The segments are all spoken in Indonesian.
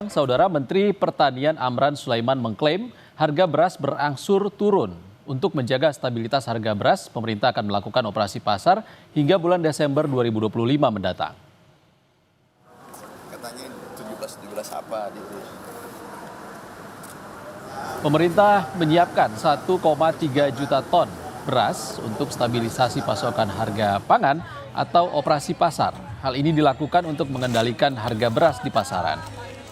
Saudara Menteri Pertanian Amran Sulaiman mengklaim harga beras berangsur turun. Untuk menjaga stabilitas harga beras, pemerintah akan melakukan operasi pasar hingga bulan Desember 2025 mendatang. Katanya 17 apa gitu. Pemerintah menyiapkan 1,3 juta ton beras untuk stabilisasi pasokan harga pangan atau operasi pasar. Hal ini dilakukan untuk mengendalikan harga beras di pasaran.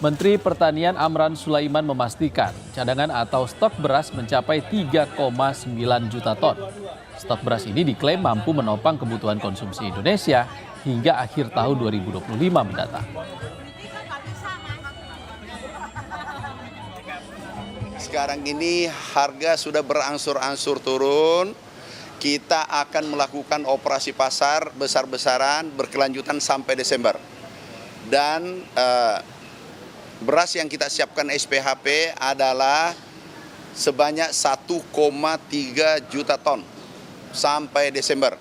Menteri Pertanian Amran Sulaiman memastikan cadangan atau stok beras mencapai 3,9 juta ton. Stok beras ini diklaim mampu menopang kebutuhan konsumsi Indonesia hingga akhir tahun 2025 mendatang. Sekarang ini harga sudah berangsur-angsur turun. Kita akan melakukan operasi pasar besar-besaran berkelanjutan sampai Desember. Dan beras yang kita siapkan SPHP adalah sebanyak 1,3 juta ton sampai Desember.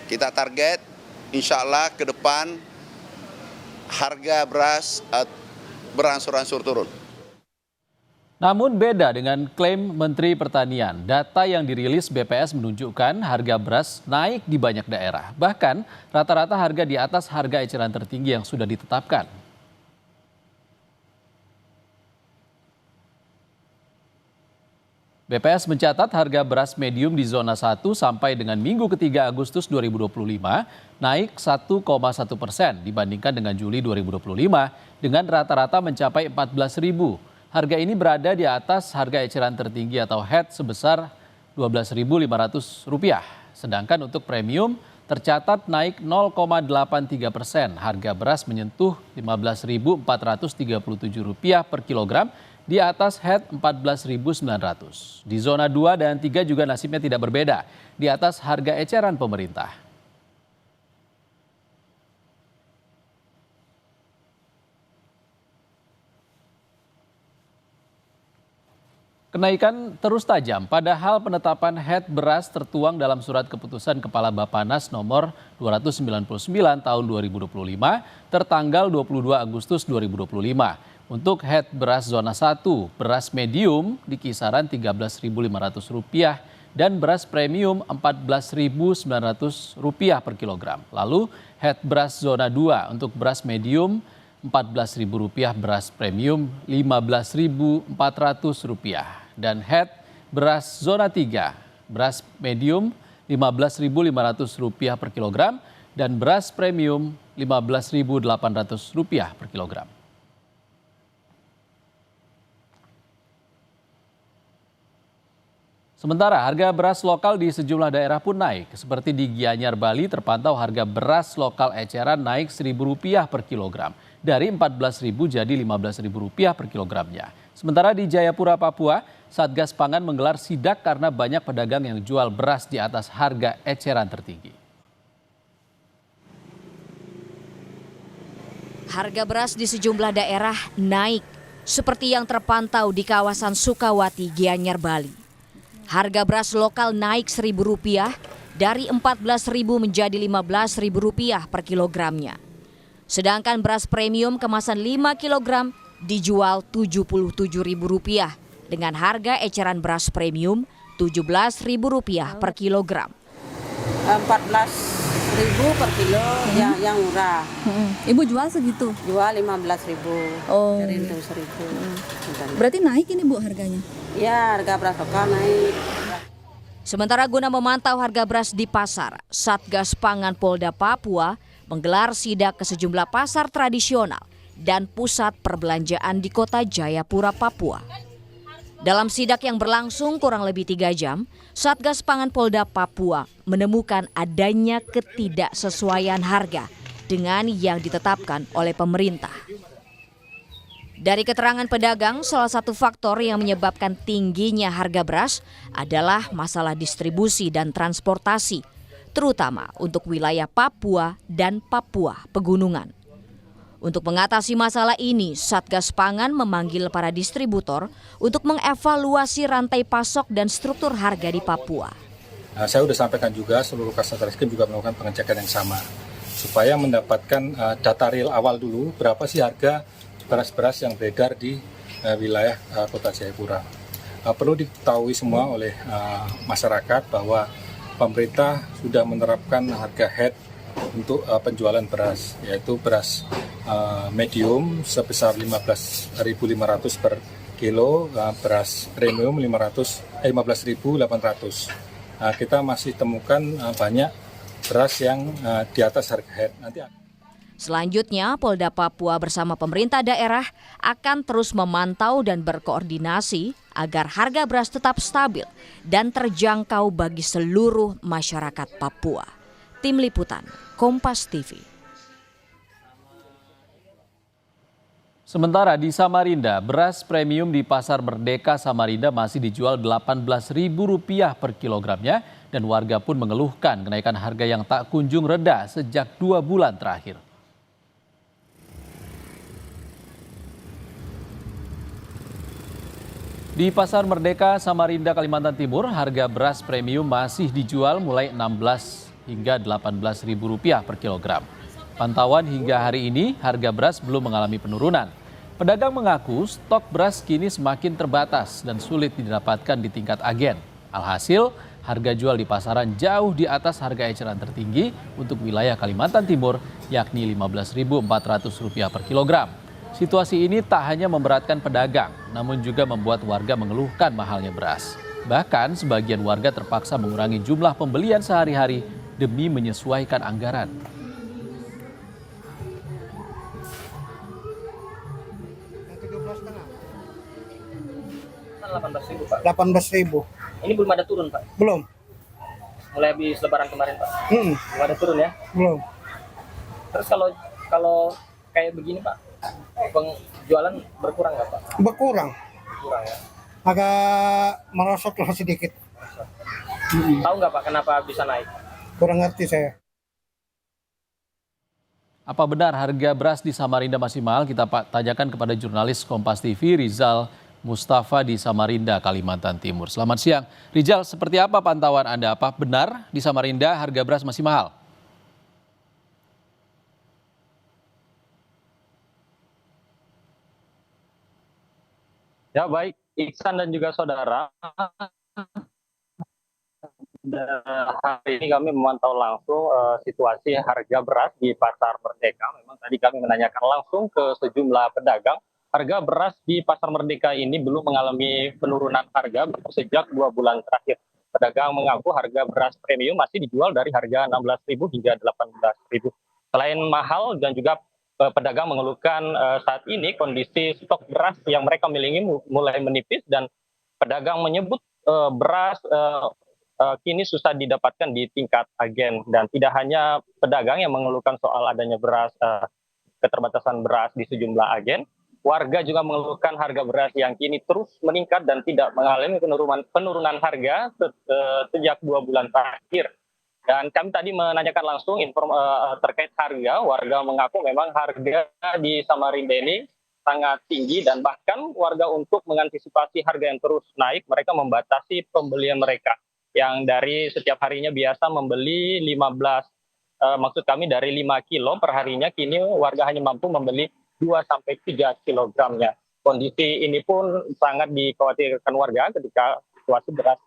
Kita target insya Allah ke depan harga beras berangsur-angsur turun. Namun beda dengan klaim Menteri Pertanian, data yang dirilis BPS menunjukkan harga beras naik di banyak daerah. Bahkan rata-rata harga di atas harga eceran tertinggi yang sudah ditetapkan. BPS mencatat harga beras medium di zona 1 sampai dengan Minggu ketiga Agustus 2025 naik 1,1% dibandingkan dengan Juli 2025 dengan rata-rata mencapai 14.000. Harga ini berada di atas harga eceran tertinggi atau HET sebesar Rp12.500. Sedangkan untuk premium tercatat naik 0,83%. Harga beras menyentuh Rp15.437 per kilogram di atas HET Rp14.900. Di zona 2 dan 3 juga nasibnya tidak berbeda, di atas harga eceran pemerintah. Kenaikan terus tajam, padahal penetapan HET beras tertuang dalam surat keputusan Kepala Bappenas nomor 299 tahun 2025 tertanggal 22 Agustus 2025. Untuk HET beras zona 1, beras medium di kisaran Rp13.500 dan beras premium Rp14.900 per kilogram. Lalu HET beras zona 2 untuk beras medium Rp14.000, beras premium Rp15.400 dan HET beras zona 3, beras medium Rp15.500 per kilogram dan beras premium Rp15.800 per kilogram. Sementara harga beras lokal di sejumlah daerah pun naik. Seperti di Gianyar, Bali terpantau harga beras lokal eceran naik Rp1.000 per kilogram. Dari Rp14.000 jadi Rp15.000 per kilogramnya. Sementara di Jayapura, Papua, Satgas Pangan menggelar sidak karena banyak pedagang yang jual beras di atas harga eceran tertinggi. Harga beras di sejumlah daerah naik, seperti yang terpantau di kawasan Sukawati, Gianyar, Bali. Harga beras lokal naik Rp1.000 dari Rp14.000 menjadi Rp15.000 per kilogramnya. Sedangkan beras premium kemasan 5 kg dijual Rp77.000 dengan harga eceran beras premium Rp17.000 per kilogram. Rp14.000 per kilo yang murah. Ibu jual segitu? Jual Rp15.000. Oh. Dari Rp1.000. Berarti naik ini Bu harganya? Ya, harga beras lokal naik. Sementara guna memantau harga beras di pasar, Satgas Pangan Polda Papua menggelar sidak ke sejumlah pasar tradisional dan pusat perbelanjaan di kota Jayapura, Papua. Dalam sidak yang berlangsung kurang lebih 3 jam, Satgas Pangan Polda Papua menemukan adanya ketidaksesuaian harga dengan yang ditetapkan oleh pemerintah. Dari keterangan pedagang, salah satu faktor yang menyebabkan tingginya harga beras adalah masalah distribusi dan transportasi, terutama untuk wilayah Papua dan Papua Pegunungan. Untuk mengatasi masalah ini, Satgas Pangan memanggil para distributor untuk mengevaluasi rantai pasok dan struktur harga di Papua. Saya sudah sampaikan juga seluruh Kasat Reskrim juga melakukan pengecekan yang sama supaya mendapatkan data real awal dulu berapa sih harga beras-beras yang beredar di wilayah Kota Jayapura. Perlu diketahui semua oleh masyarakat bahwa pemerintah sudah menerapkan harga head untuk penjualan beras, yaitu beras medium sebesar 15.500 per kilo, beras premium 15.800. Kita masih temukan banyak beras yang di atas harga head. Selanjutnya, Polda Papua bersama pemerintah daerah akan terus memantau dan berkoordinasi agar harga beras tetap stabil dan terjangkau bagi seluruh masyarakat Papua. Tim Liputan, Kompas TV. Sementara di Samarinda, beras premium di Pasar Merdeka Samarinda masih dijual Rp18.000 per kilogramnya dan warga pun mengeluhkan kenaikan harga yang tak kunjung reda sejak 2 bulan terakhir. Di Pasar Merdeka Samarinda, Kalimantan Timur, harga beras premium masih dijual mulai Rp16 hingga Rp18.000 per kilogram. Pantauan hingga hari ini, harga beras belum mengalami penurunan. Pedagang mengaku stok beras kini semakin terbatas dan sulit didapatkan di tingkat agen. Alhasil, harga jual di pasaran jauh di atas harga eceran tertinggi untuk wilayah Kalimantan Timur, yakni Rp15.400 per kilogram. Situasi ini tak hanya memberatkan pedagang, namun juga membuat warga mengeluhkan mahalnya beras. Bahkan sebagian warga terpaksa mengurangi jumlah pembelian sehari-hari demi menyesuaikan anggaran. Rp18.000, Pak. Rp18.000. Ini belum ada turun, Pak. Belum. Mulai habis Lebaran kemarin, Pak. Belum ada turun ya. Belum. Terus kalau kayak begini, Pak, penjualan berkurang nggak, Pak? Berkurang. Kurang ya. Agak merosot lah sedikit. Tahu nggak, Pak, kenapa bisa naik? Kurang ngerti saya. Apa benar harga beras di Samarinda masih mahal? Kita tanyakan kepada jurnalis Kompas TV Rizal Mustafa di Samarinda, Kalimantan Timur. Selamat siang. Rizal, seperti apa pantauan Anda? Apa benar di Samarinda harga beras masih mahal? Ya, baik, Iksan dan juga saudara. Hari ini kami memantau langsung situasi harga beras di Pasar Merdeka. Memang tadi kami menanyakan langsung ke sejumlah pedagang. Harga beras di Pasar Merdeka ini belum mengalami penurunan harga sejak 2 bulan terakhir. Pedagang mengaku harga beras premium masih dijual dari harga Rp16.000 hingga Rp18.000. Selain mahal dan juga pedagang mengeluhkan saat ini kondisi stok beras yang mereka miliki mulai menipis dan pedagang menyebut beras kini susah didapatkan di tingkat agen. Dan tidak hanya pedagang yang mengeluhkan soal adanya beras, keterbatasan beras di sejumlah agen, warga juga mengeluhkan harga beras yang kini terus meningkat dan tidak mengalami penurunan harga sejak 2 bulan terakhir. Dan kami tadi menanyakan langsung terkait harga. Warga mengaku memang harga di Samarinda ini sangat tinggi dan bahkan warga untuk mengantisipasi harga yang terus naik, mereka membatasi pembelian mereka yang dari setiap harinya biasa membeli 5 kilo per harinya, kini warga hanya mampu membeli 2-3 kilogramnya. Kondisi ini pun sangat dikhawatirkan warga ketika situasi beras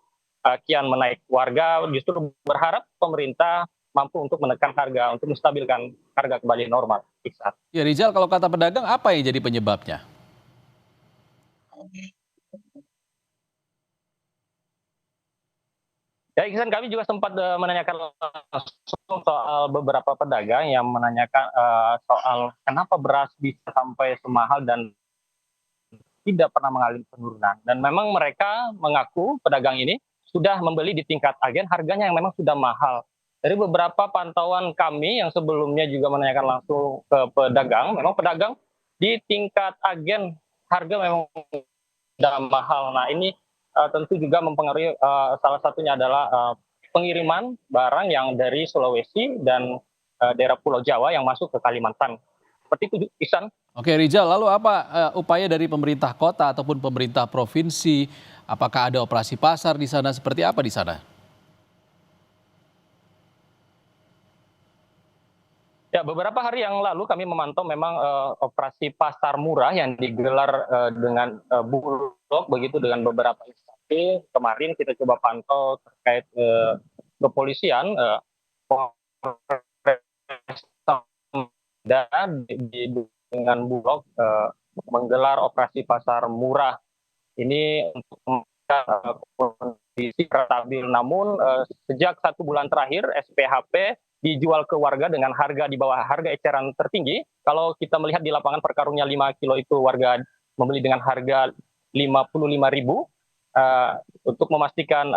kian menaik. Warga justru berharap pemerintah mampu untuk menekan harga, untuk menstabilkan harga kembali normal. Ya Rizal, kalau kata pedagang apa yang jadi penyebabnya? Ya, Iksan, kami juga sempat menanyakan langsung soal beberapa pedagang yang menanyakan soal kenapa beras bisa sampai semahal dan tidak pernah mengalami penurunan. Dan memang mereka mengaku pedagang ini sudah membeli di tingkat agen, harganya yang memang sudah mahal. Dari beberapa pantauan kami yang sebelumnya juga menanyakan langsung ke pedagang, memang pedagang di tingkat agen harga memang sudah mahal. Nah, ini tentu juga mempengaruhi, salah satunya adalah pengiriman barang yang dari Sulawesi dan daerah Pulau Jawa yang masuk ke Kalimantan. Seperti itu, Ihsan. Oke Rizal, lalu apa upaya dari pemerintah kota ataupun pemerintah provinsi? Apakah ada operasi pasar di sana? Seperti apa di sana? Ya, beberapa hari yang lalu kami memantau memang operasi pasar murah yang digelar dengan Bulog begitu dengan beberapa instansi. Kemarin kita coba pantau terkait kepolisian dan dengan Bulog menggelar operasi pasar murah ini untuk kondisi stabil. Namun sejak 1 bulan terakhir SPHP dijual ke warga dengan harga di bawah harga eceran tertinggi. Kalau kita melihat di lapangan per karungnya 5 kilo itu warga membeli dengan harga 55.000 untuk memastikan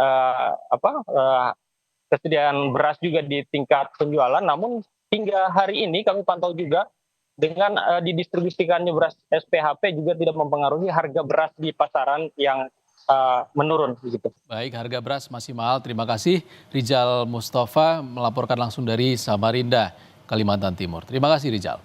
kesediaan beras juga di tingkat penjualan. Namun hingga hari ini kami pantau juga dengan didistribusikannya beras SPHP juga tidak mempengaruhi harga beras di pasaran yang menurun begitu. Baik, harga beras masih mahal. Terima kasih Rizal Mustafa melaporkan langsung dari Samarinda, Kalimantan Timur. Terima kasih Rizal.